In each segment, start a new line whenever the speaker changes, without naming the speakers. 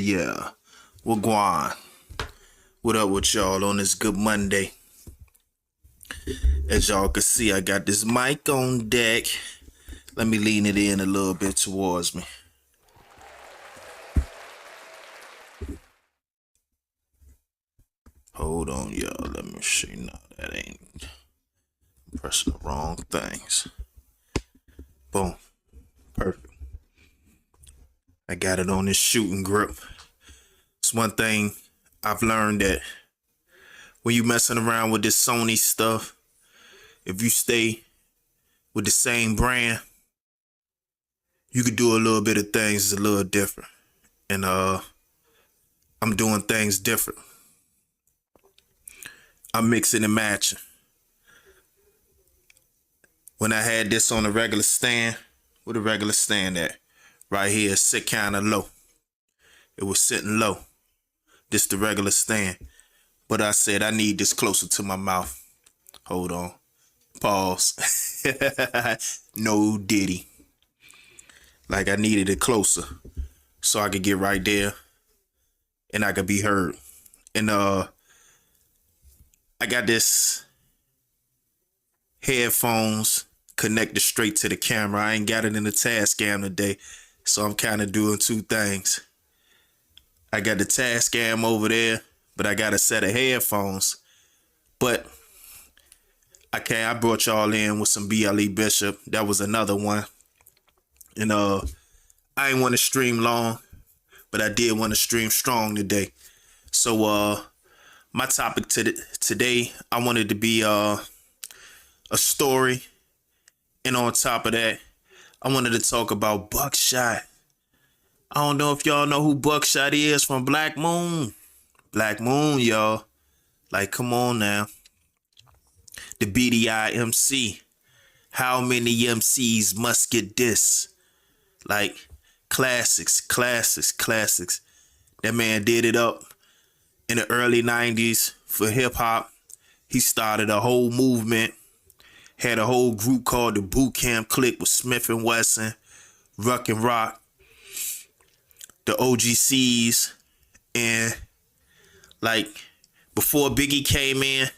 Yeah. What guan? What up with y'all on this good Monday? As y'all can see, I got this mic on deck. Let me lean it in a little bit towards me. Hold on, y'all. Let me see. No, that ain't. I'm pressing the wrong things. Boom. Perfect. I got it on this shooting grip. It's one thing I've learned, that when you messing around with this Sony stuff, if you stay with the same brand, you could do a little bit of things a little different. And I'm doing things different. I'm mixing and matching. When I had this on a regular stand, where the regular stand at? Right here, sit kind of low. It was sitting low. This the regular stand. But I said I need this closer to my mouth. Hold on. Pause. No diddy. Like I needed it closer so I could get right there and I could be heard. And I got this headphones connected straight to the camera. I ain't got it in the Tascam today, so I'm kind of doing two things. I got the Tascam over there, but I got a set of headphones. But I brought y'all in with some BLE Bishop. That was another one. And I ain't want to stream long, but I did want to stream strong today. So my topic today, I wanted to be a story. And on top of that, I wanted to talk about Buckshot. I don't know if y'all know who Buckshot is from Black Moon. Black Moon, y'all. Like, come on now. The BDI MC. How many MCs must get this? Like, classics. That man did it up in the early 90s for hip hop. He started a whole movement. Had a whole group called the Boot Camp Clique with Smith and Wesson, Ruck and Rock, the OGCs, and like before Biggie came in,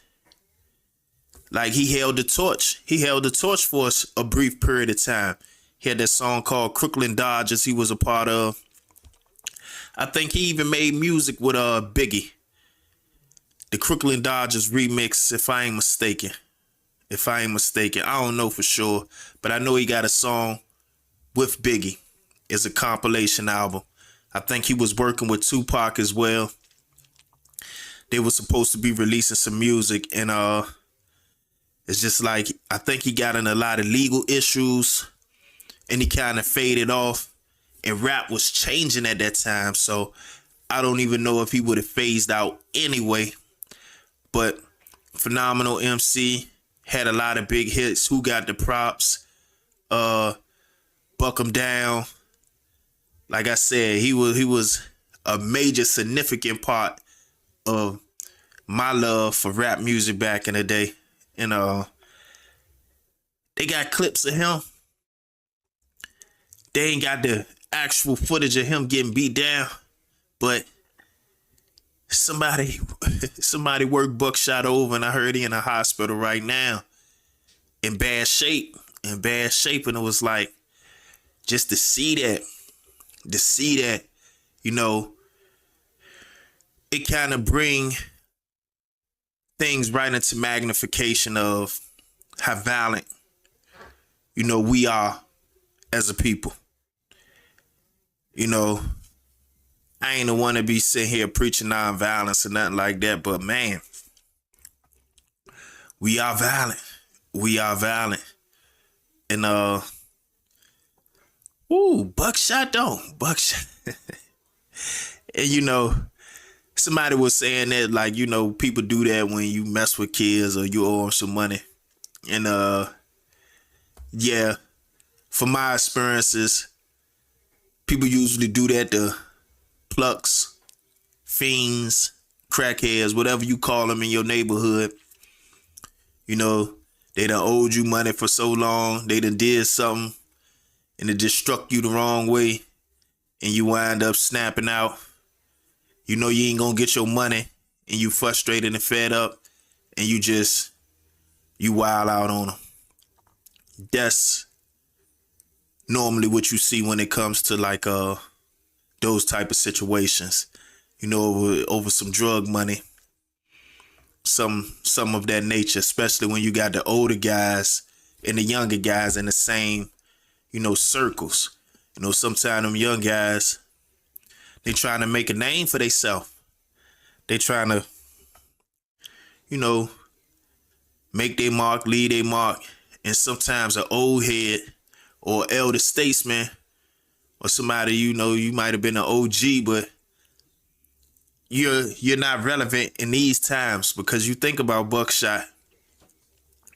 like he held the torch. He held the torch for us a brief period of time. He had that song called Crooklyn Dodgers he was a part of. I think he even made music with Biggie. The Crooklyn Dodgers remix, if I ain't mistaken. I don't know for sure, but I know he got a song with Biggie. It's a compilation album. I think he was working with Tupac as well. They were supposed to be releasing some music, and it's just like, I think he got in a lot of legal issues and he kind of faded off, and rap was changing at that time. So I don't even know if he would have phased out anyway, but phenomenal MC. Had a lot of big hits. Who Got the Props? Buck 'Em Down. Like I said, he was a major significant part of my love for rap music back in the day. And they got clips of him. They ain't got the actual footage of him getting beat down, but somebody worked Buckshot over, and I heard he in a hospital right now in bad shape. And it was like, just to see that, you know, it kind of bring things right into magnification of how violent, you know, we are as a people. You know, I ain't the one to be sitting here preaching nonviolence or nothing like that, but man, we are violent. And Buckshot though. Buckshot. And you know, somebody was saying that, like, you know, people do that when you mess with kids or you owe them some money. And yeah, from my experiences, people usually do that to plucks, fiends, crackheads, whatever you call them in your neighborhood. You know, they done owed you money for so long, they done did something, and it just struck you the wrong way, and you wind up snapping out. You know you ain't gonna get your money, and you frustrated and fed up, and you wild out on them. That's normally what you see when it comes to like those type of situations. You know, over some drug money, some of that nature, especially when you got the older guys and the younger guys in the same, circles. Sometimes them young guys, they trying to make a name for themselves. They trying to, you know, make their mark, leave their mark. And sometimes an old head or elder statesman or somebody, you might have been an OG, but you're not relevant in these times, because you think about Buckshot.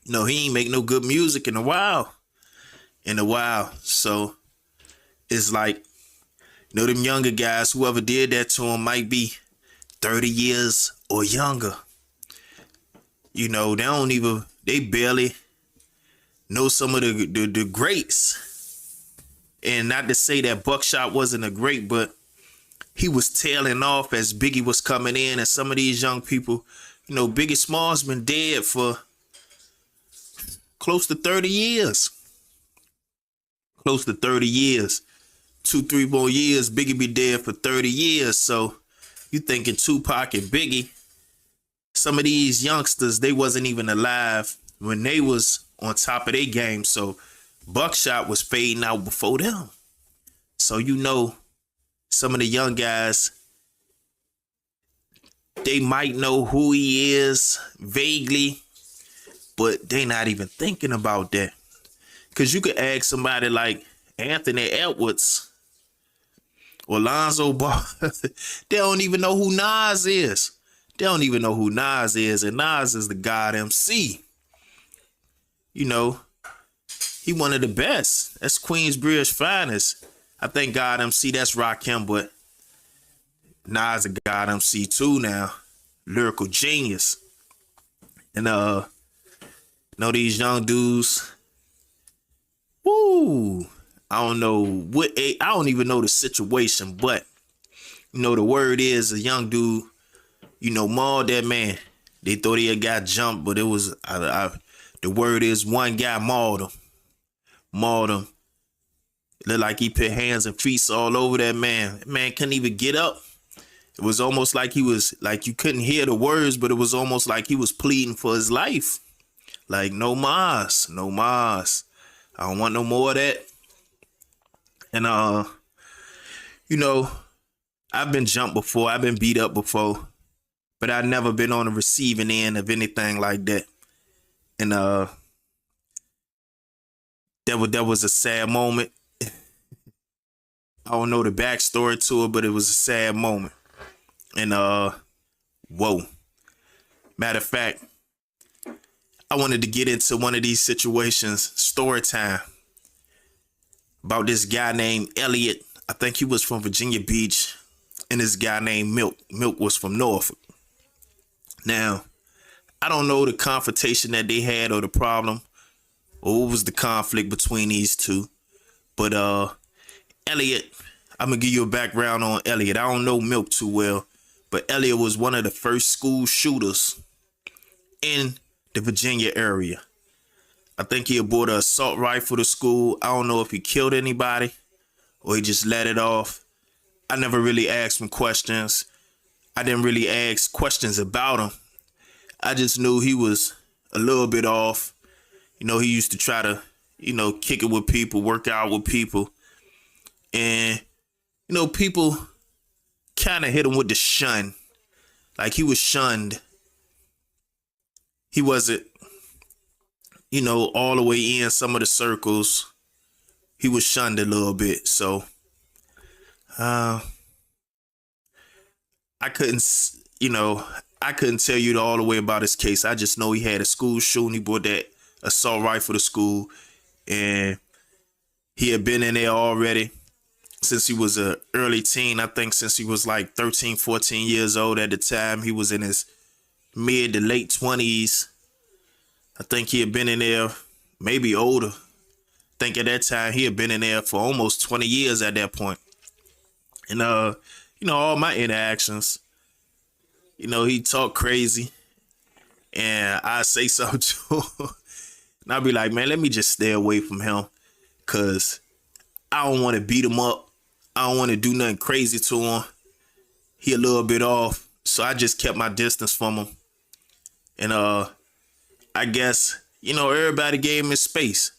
He ain't make no good music in a while. So it's like, them younger guys, whoever did that to him might be 30 years or younger. They barely know some of the greats. And not to say that Buckshot wasn't a great, but he was tailing off as Biggie was coming in. And some of these young people, Biggie Smalls been dead for close to 30 years. Close to 30 years. 2-3 more years, Biggie be dead for 30 years. So you thinking Tupac and Biggie, some of these youngsters, they wasn't even alive when they was on top of their game. So Buckshot was fading out before them. So some of the young guys, they might know who he is vaguely, but they not even thinking about that. Because you could ask somebody like Anthony Edwards or Lonzo Ball, they don't even know who Nas is. And Nas is the God MC. He one of the best. That's Queensbridge finest. I think God MC, that's Rakim, but Nas a God MC too now. Lyrical genius. And these young dudes, woo, I don't know I don't even know the situation, but the word is a young dude, mauled that man. They thought he had got jumped, but it was the word is one guy mauled him. It looked like he put hands and feet all over that man. That man couldn't even get up. It was almost like you couldn't hear the words, but it was almost like he was pleading for his life. Like, no mas. I don't want no more of that. And, I've been jumped before. I've been beat up before. But I've never been on the receiving end of anything like that. And that was a sad moment. I don't know the backstory to it, but it was a sad moment. And whoa. Matter of fact, I wanted to get into one of these situations, story time, about this guy named Elliot. I think he was from Virginia Beach, and this guy named Milk. Milk was from Norfolk. Now, I don't know the confrontation that they had or the problem, or what was the conflict between these two. But Elliot, I'm going to give you a background on Elliot. I don't know Milk too well, but Elliot was one of the first school shooters in the Virginia area. I think he had bought an assault rifle to school. I don't know if he killed anybody or he just let it off. I never really asked him questions. I didn't really ask questions about him. I just knew he was a little bit off. He used to try to, kick it with people, work out with people. And, people kind of hit him with the shun. Like, he was shunned. He wasn't, all the way in some of the circles. He was shunned a little bit. So, I couldn't tell you all the way about his case. I just know he had a school shooting. He brought that assault rifle to school. and he had been in there already since he was a early teen. I think since he was like 13, 14 years old at the time. He was in his mid to late 20s. I think he had been in there maybe older. I think at that time he had been in there for almost 20 years at that point. And all my interactions, he talk crazy and I say something to him. And I'll be like, man, let me just stay away from him because I don't want to beat him up. I don't want to do nothing crazy to him. He a little bit off. So I just kept my distance from him. And I guess, everybody gave him his space.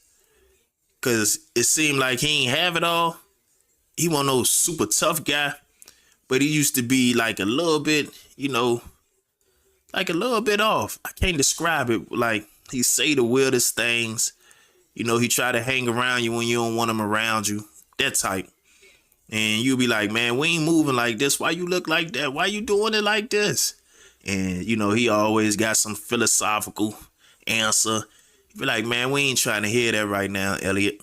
Because it seemed like he ain't have it all. He wasn't no super tough guy. But he used to be like a little bit, like a little bit off. I can't describe it. Like, he say the weirdest things. He try to hang around you when you don't want him around you. That type. And you'll be like, man, we ain't moving like this. Why you look like that? Why you doing it like this? And, he always got some philosophical answer. You be like, man, we ain't trying to hear that right now, Elliot.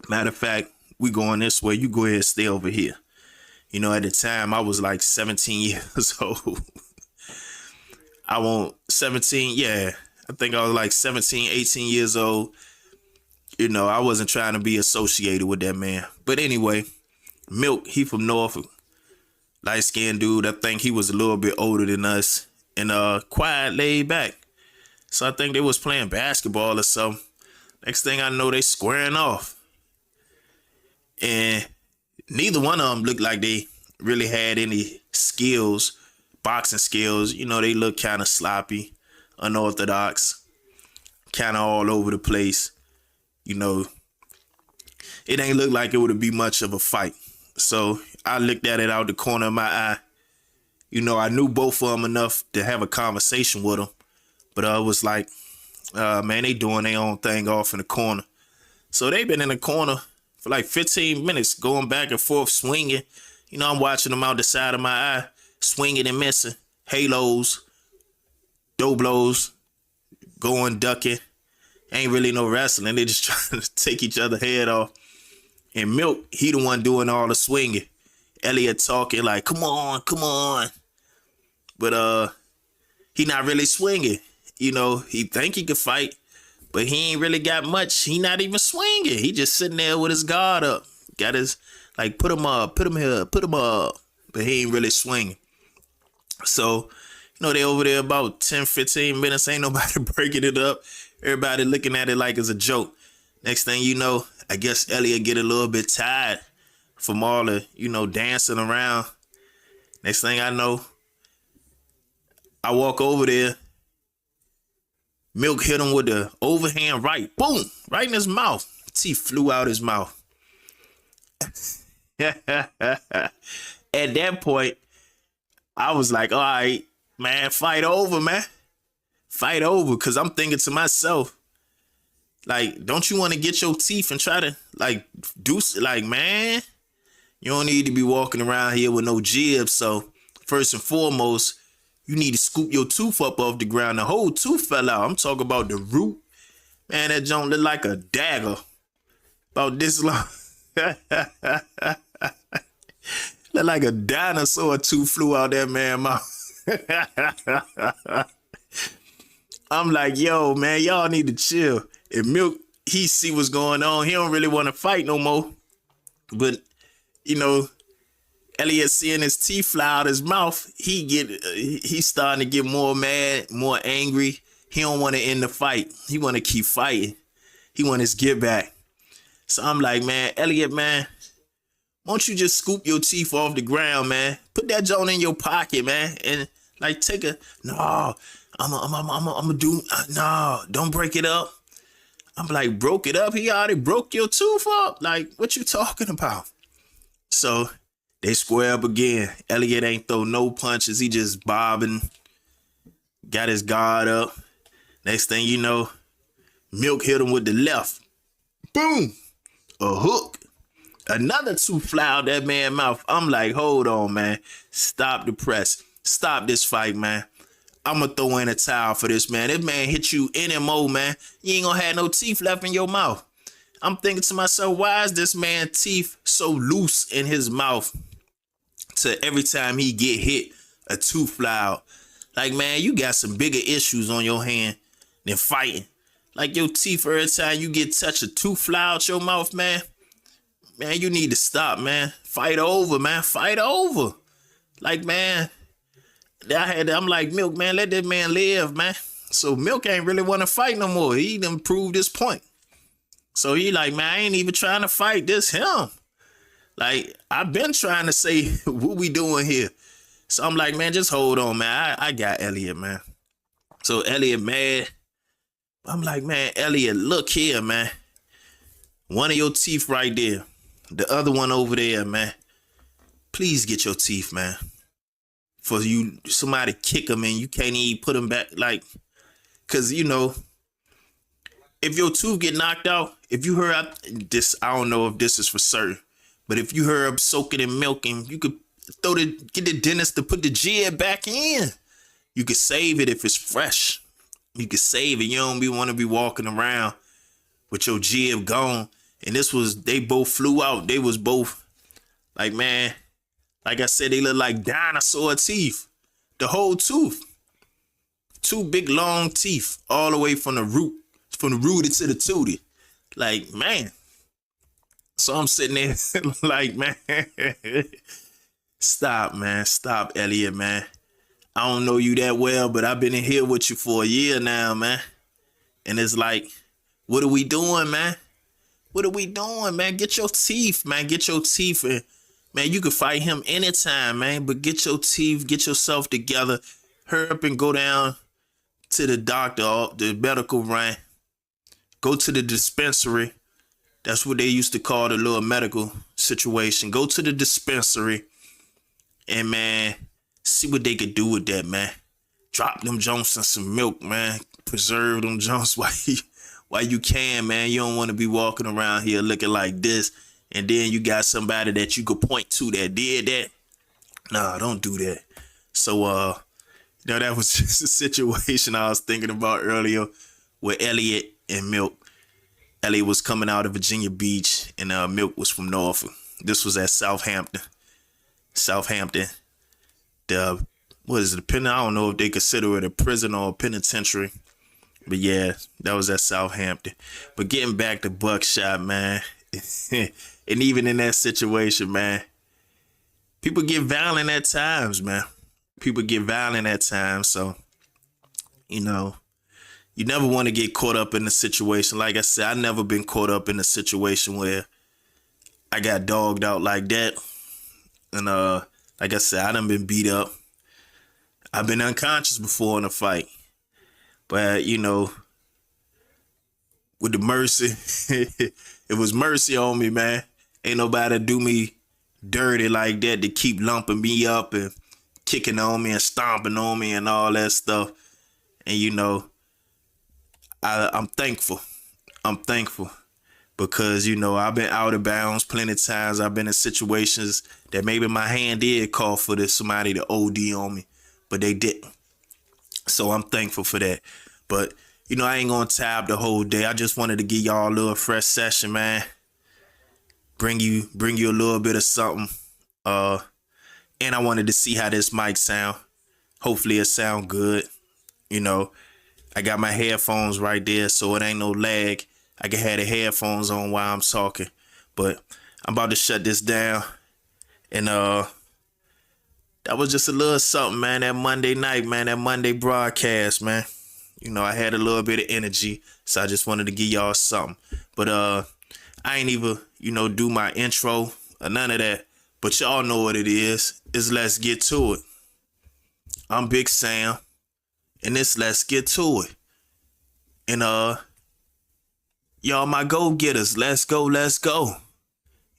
Matter of fact, we going this way. You go ahead and stay over here. At the time, I was like 17 years old. 17, yeah. I think I was like 17, 18 years old. I wasn't trying to be associated with that man. But anyway, Milk, he from Norfolk. Light-skinned dude. I think he was a little bit older than us. And quiet, laid back. So I think they was playing basketball or something. Next thing I know, they squaring off. And neither one of them looked like they really had any skills, boxing skills. They look kind of sloppy, unorthodox, kind of all over the place. It ain't look like it would be much of a fight. So I looked at it out the corner of my eye. I knew both of them enough to have a conversation with them. But I was like, man, they doing their own thing off in the corner. So they been in the corner for like 15 minutes, going back and forth, swinging. I'm watching them out the side of my eye, swinging and missing. Halos, dough blows, going, ducking. Ain't really no wrestling. They just trying to take each other's head off. And Milk, he the one doing all the swinging. Elliot talking like, come on, come on. But he not really swinging. He think he could fight, but he ain't really got much. He not even swinging. He just sitting there with his guard up. Got his, like, put him up, put him here, put him up. But he ain't really swinging. So, they over there about 10, 15 minutes. Ain't nobody breaking it up. Everybody looking at it like it's a joke. Next thing you know, I guess Elliot get a little bit tired from all the, dancing around. Next thing I know, I walk over there. Milk hit him with the overhand right. Boom! Right in his mouth. Teeth flew out his mouth. At that point, I was like, all right, man, fight over, man. Fight over. Because I'm thinking to myself, like, don't you want to get your teeth and try to, like, man, you don't need to be walking around here with no jibs. So, first and foremost, you need to scoop your tooth up off the ground. The whole tooth fell out. I'm talking about the root. Man, that joint look like a dagger. About this long. Look like a dinosaur tooth flew out that man's mouth. I'm like, yo, man, y'all need to chill. If Milk, he see what's going on. He don't really want to fight no more. But, Elliot seeing his teeth fly out his mouth, he's starting to get more mad, more angry. He don't want to end the fight. He want to keep fighting. He want his get back. So I'm like, man, Elliot, man, won't you just scoop your teeth off the ground, man? Put that joint in your pocket, man, and like no, don't break it up. I'm like, broke it up? He already broke your tooth up. Like, what you talking about? So they square up again. Elliot ain't throw no punches. He just bobbing. Got his guard up. Next thing you know, Milk hit him with the left. Boom. A hook. Another tooth fly out that man's mouth. I'm like, hold on, man. Stop the press. Stop this fight, man. I'm going to throw in a towel for this, man. This man hit you any more, man. You ain't going to have no teeth left in your mouth. I'm thinking to myself, why is this man teeth so loose in his mouth to every time he get hit, a tooth fly out? Like, man, you got some bigger issues on your hand than fighting. Like, your teeth, every time you get touched, a tooth fly out your mouth, man. Man, you need to stop, man. Fight over, man. Fight over. Like, man, I'm like, Milk, man, let that man live, man. So Milk ain't really want to fight no more. He done proved his point. So he like, man, I ain't even trying to fight this him. Like, I've been trying to say, what we doing here? So I'm like, man, just hold on, man. I got Elliot, man. So Elliot mad. I'm like, man, Elliot, look here, man. One of your teeth right there. The other one over there, man. Please get your teeth, man. For you, somebody kick them and you can't even put them back. Like, because, you know, if your tooth get knocked out, if you heard this, I don't know if this is for certain, but if you heard soak it in milk and you could get the dentist to put the jib back in, you could save it if it's fresh. You could save it. You don't want to be walking around with your jib gone. And they both flew out. They was both like, man, like I said, they look like dinosaur teeth. The whole tooth. Two big long teeth all the way from the rooty to the tootie. Like, man. So I'm sitting there like, man, stop, man. Stop, Elliot, man. I don't know you that well, but I've been in here with you for a year now, man. And it's like, what are we doing, man? What are we doing, man? Get your teeth, man. Get your teeth. And, man, you can fight him anytime, man. But get your teeth, get yourself together. Hurry up and go down to the doctor, the medical run. Go to the dispensary. That's what they used to call the little medical situation. Go to the dispensary and, man, see what they could do with that, man. Drop them Jones in some milk, man. Preserve them Jones while you can, man. You don't want to be walking around here looking like this. And then you got somebody that you could point to that did that. Nah, don't do that. So, that was just a situation I was thinking about earlier with Elliot and Milk. Elliot was coming out of Virginia Beach and Milk was from Norfolk. This was at Southampton. What is it? I don't know if they consider it a prison or a penitentiary. But yeah, that was at Southampton. But getting back to Buckshot, man. And even in that situation, man, people get violent at times, man. People get violent at times. So, you know, you never want to get caught up in a situation. Like I said, I've never been caught up in a situation where I got dogged out like that. And like I said, I done been beat up. I've been unconscious before in a fight. But, you know, with the mercy, it was mercy on me, man. Ain't nobody do me dirty like that to keep lumping me up and kicking on me and stomping on me and all that stuff. And, you know, I'm thankful. I'm thankful because, you know, I've been out of bounds plenty of times. I've been in situations that maybe my hand did call for somebody to OD on me, but they didn't. So I'm thankful for that. But, you know, I ain't going to tab the whole day. I just wanted to give y'all a little fresh session, man. Bring you a little bit of something. And I wanted to see how this mic sound. Hopefully it sound good. You know, I got my headphones right there, so it ain't no lag. I can have the headphones on while I'm talking. But I'm about to shut this down. And that was just a little something, man. That Monday night, man. That Monday broadcast, man. You know, I had a little bit of energy, so I just wanted to give y'all something. But I ain't even, you know, do my intro or none of that. But y'all know what it is. It's Let's Get To It. I'm Big Sam, and it's Let's Get To It. And y'all my go-getters. Let's go, let's go.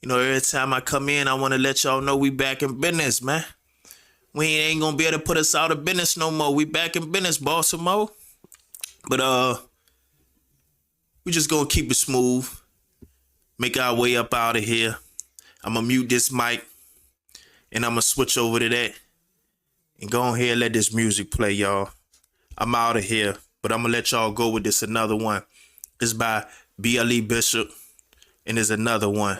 You know, every time I come in, I want to let y'all know we back in business, man. We ain't gonna be able to put us out of business no more. We back in business, Baltimore. But we just gonna keep it smooth. Make our way up out of here. I'm gonna mute this mic. And I'm gonna switch over to that. And go on here and let this music play, y'all. I'm out of here. But I'm gonna let y'all go with this another one. It's by B.L.E. Bishop. and there's another one.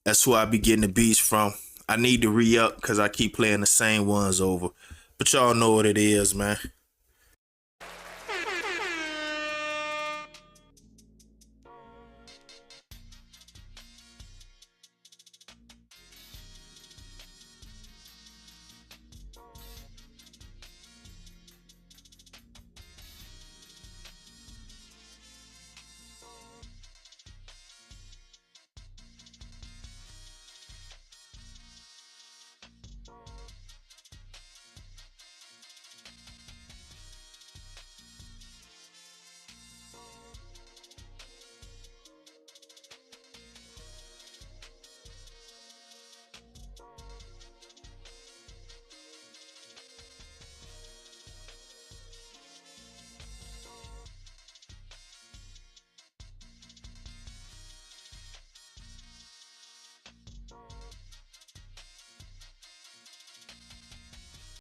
That's who I be getting the beats from. I need to re-up because I keep playing the same ones over. But y'all know what it is, man.